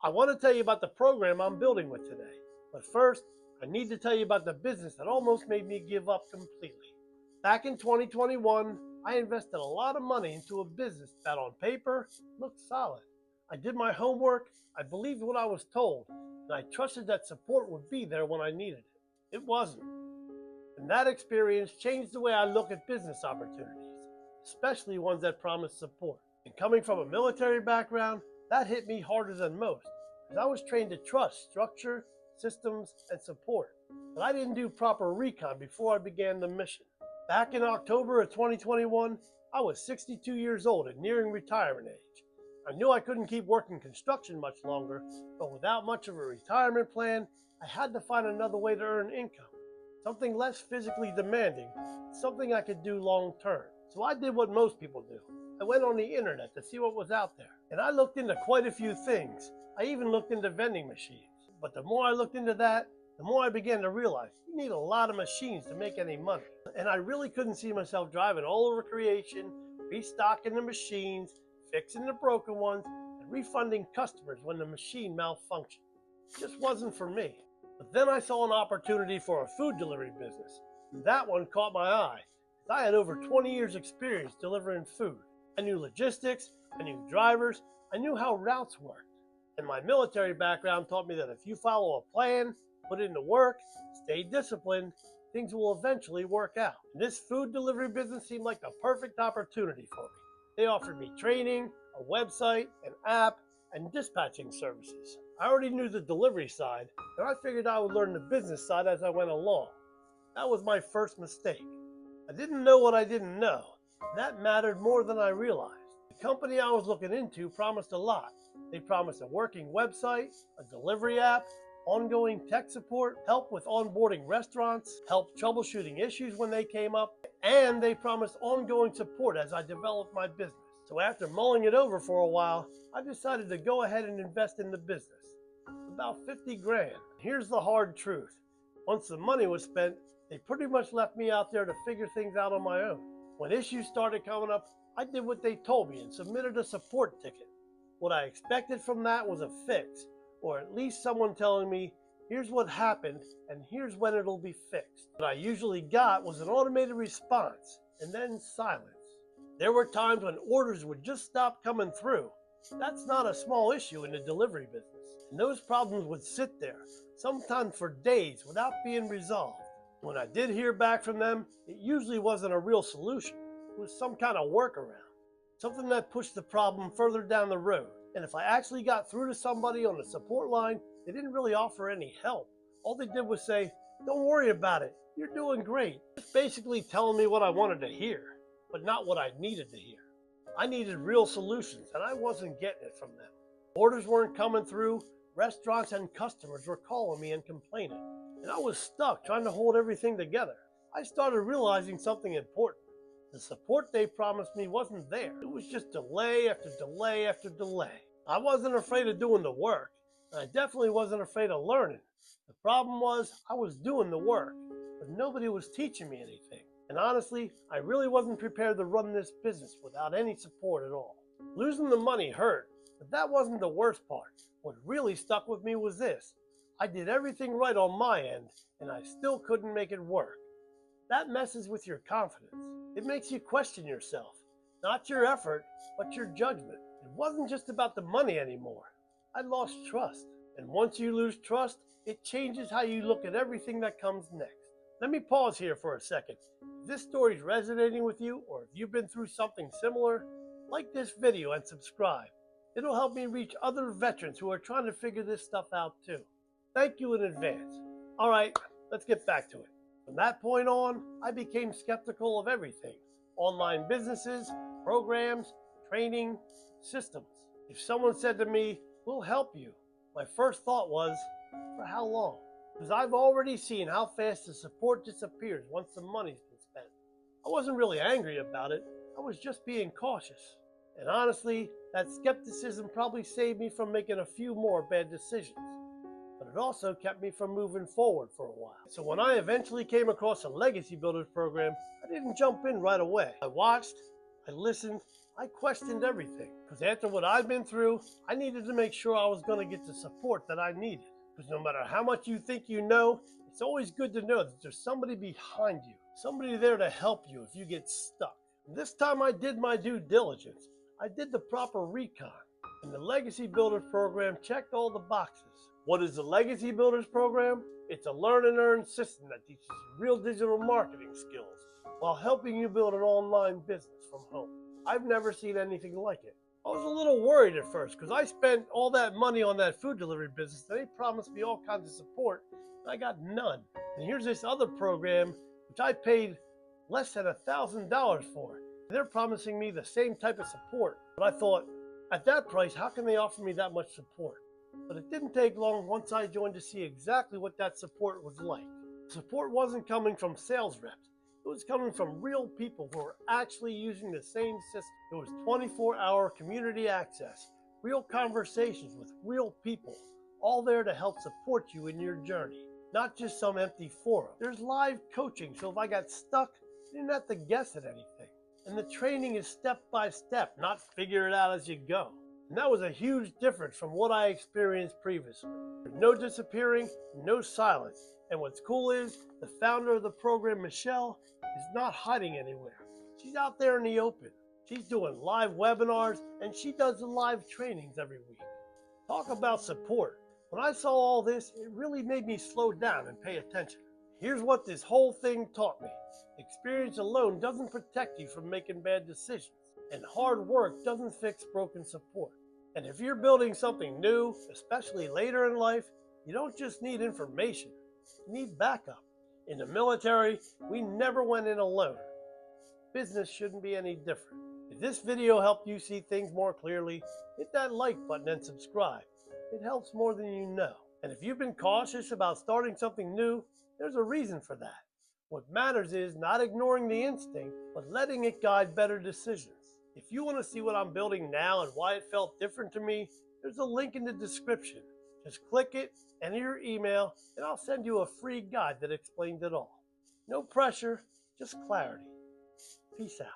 I want to tell you about the program I'm building with today. But first, I need to tell you about the business that almost made me give up completely. Back in 2021, I invested a lot of money into a business that on paper looked solid. I did my homework, I believed what I was told, and I trusted that support would be there when I needed it. It wasn't. And that experience changed the way I look at business opportunities, especially ones that promise support. And coming from a military background, that hit me harder than most, because I was trained to trust structure, systems, and support. But I didn't do proper recon before I began the mission. Back in October of 2021, I was 62 years old and nearing retirement age. I knew I couldn't keep working construction much longer, but without much of a retirement plan, I had to find another way to earn income. Something less physically demanding, something I could do long term. So I did what most people do. I went on the internet to see what was out there. And I looked into quite a few things. I even looked into vending machines. But the more I looked into that, the more I began to realize you need a lot of machines to make any money. And I really couldn't see myself driving all over creation, restocking the machines, fixing the broken ones, and refunding customers when the machine malfunctioned. It just wasn't for me. But then I saw an opportunity for a food delivery business. And that one caught my eye. I had over 20 years experience delivering food. I knew logistics, I knew drivers, I knew how routes worked. And my military background taught me that if you follow a plan, put in the work, stay disciplined, things will eventually work out. And this food delivery business seemed like the perfect opportunity for me. They offered me training, a website, an app, and dispatching services. I already knew the delivery side, and I figured I would learn the business side as I went along. That was my first mistake. I didn't know what I didn't know. That mattered more than I realized. The company I was looking into promised a lot. They promised a working website, a delivery app, ongoing tech support, help with onboarding restaurants, help troubleshooting issues when they came up, and they promised ongoing support as I developed my business. So after mulling it over for a while, I decided to go ahead and invest in the business. About 50 grand. Here's the hard truth. Once the money was spent, they pretty much left me out there to figure things out on my own. When issues started coming up, I did what they told me and submitted a support ticket. What I expected from that was a fix, or at least someone telling me, here's what happened and here's when it'll be fixed. What I usually got was an automated response and then silence. There were times when orders would just stop coming through. That's not a small issue in the delivery business. And those problems would sit there, sometimes for days, without being resolved. When I did hear back from them, it usually wasn't a real solution. It was some kind of workaround, something that pushed the problem further down the road. And if I actually got through to somebody on the support line, they didn't really offer any help. All they did was say, don't worry about it, you're doing great. Just basically telling me what I wanted to hear, but not what I needed to hear. I needed real solutions, and I wasn't getting it from them. Orders weren't coming through, restaurants and customers were calling me and complaining. And I was stuck trying to hold everything together. I started realizing something important. The support they promised me wasn't there. It was just delay after delay after delay. I wasn't afraid of doing the work, and I definitely wasn't afraid of learning. The problem was I was doing the work, but nobody was teaching me anything. And honestly, I really wasn't prepared to run this business without any support at all. Losing the money hurt, but that wasn't the worst part. What really stuck with me was this. I did everything right on my end, and I still couldn't make it work. That messes with your confidence. It makes you question yourself. Not your effort, but your judgment. It wasn't just about the money anymore. I lost trust. And once you lose trust, it changes how you look at everything that comes next. Let me pause here for a second. If this story is resonating with you, or if you've been through something similar, like this video and subscribe. It'll help me reach other veterans who are trying to figure this stuff out too. Thank you in advance. All right, let's get back to it. From that point on, I became skeptical of everything. Online businesses, programs, training, systems. If someone said to me, we'll help you, my first thought was, for how long? Because I've already seen how fast the support disappears once the money's been spent. I wasn't really angry about it. I was just being cautious. And honestly, that skepticism probably saved me from making a few more bad decisions. But it also kept me from moving forward for a while. So when I eventually came across a Legacy Builders program, I didn't jump in right away. I watched, I listened, I questioned everything because after what I've been through, I needed to make sure I was going to get the support that I needed. Because no matter how much you think you know, it's always good to know that there's somebody behind you, somebody there to help you if you get stuck. And this time I did my due diligence. I did the proper recon, and the Legacy Builders program checked all the boxes. What is the Legacy Builders program? It's a learn and earn system that teaches you real digital marketing skills while helping you build an online business from home. I've never seen anything like it. I was a little worried at first because I spent all that money on that food delivery business. They promised me all kinds of support, and I got none. And here's this other program, which I paid less than $1,000 for. They're promising me the same type of support. But I thought, at that price, how can they offer me that much support? But it didn't take long once I joined to see exactly what that support was like. Support wasn't coming from sales reps. It was coming from real people who were actually using the same system. It was 24-hour community access, real conversations with real people, all there to help support you in your journey, not just some empty forum. There's live coaching, so if I got stuck, I didn't have to guess at anything. And the training is step by step, not figure it out as you go. And that was a huge difference from what I experienced previously. There's no disappearing, no silence. And what's cool is the founder of the program, Michelle, is not hiding anywhere. She's out there in the open. She's doing live webinars, and she does the live trainings every week. Talk about support. When I saw all this, it really made me slow down and pay attention. Here's what this whole thing taught me. Experience alone doesn't protect you from making bad decisions, and hard work doesn't fix broken support. And if you're building something new, especially later in life, you don't just need information, you need backup. In the military, we never went in alone. Business shouldn't be any different. If this video helped you see things more clearly, hit that like button and subscribe. It helps more than you know. And if you've been cautious about starting something new, there's a reason for that. What matters is not ignoring the instinct, but letting it guide better decisions. If you want to see what I'm building now and why it felt different to me, there's a link in the description. Just click it, enter your email, and I'll send you a free guide that explains it all. No pressure, just clarity. Peace out.